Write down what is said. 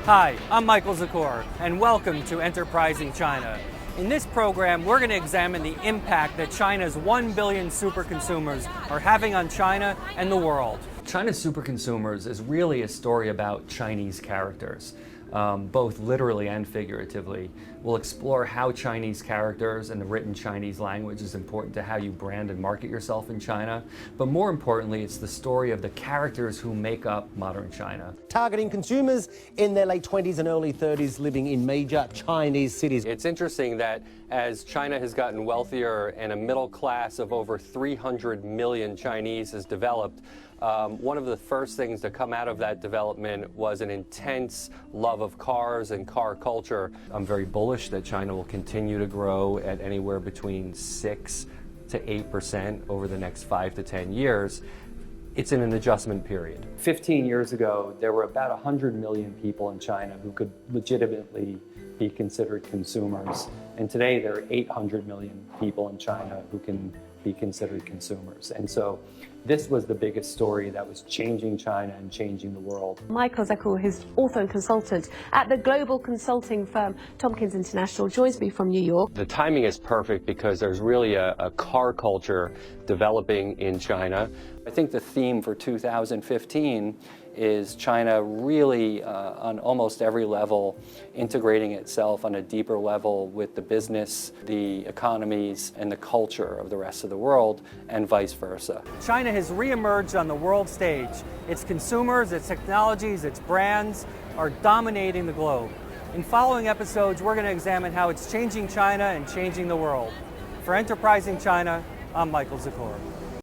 Hi, I'm Michael Zakkour, and welcome to Enterprising China. In this program, we're going to examine the impact that China's 1 billion super consumers are having on China and the world. China's super consumers is really a story about Chinese characters, both literally and figuratively. We'll explore how Chinese characters and the written Chinese language is important to how you brand and market yourself in China. But more importantly, it's the story of the characters who make up modern China. Targeting consumers in their late 20s and early 30s living in major Chinese cities. It's interesting that as China has gotten wealthier and a middle class of over 300 million Chinese has developed, one of the first things to come out of that development was an intense love of cars and car culture. I'm very bullish that China will continue to grow at anywhere between 6 to 8% over the next 5 to 10 years. It's in an adjustment period. 15 years ago, there were about 100 million people in China who could legitimately be considered consumers. And today there are 800 million people in China who can be considered consumers. And so this was the biggest story that was changing China and changing the world. Michael Zakkour, his author and consultant at the global consulting firm Tompkins International, joins me from New York. The timing is perfect because there's really a car culture developing in China. I think the theme for 2015 is China really on almost every level integrating itself on a deeper level with the business, the economies, and the culture of the rest of the world, and vice versa. China has re-emerged on the world stage. Its consumers, its technologies, its brands are dominating the globe. In following episodes, we're going to examine how it's changing China and changing the world. For Enterprising China, I'm Michael Zakkour.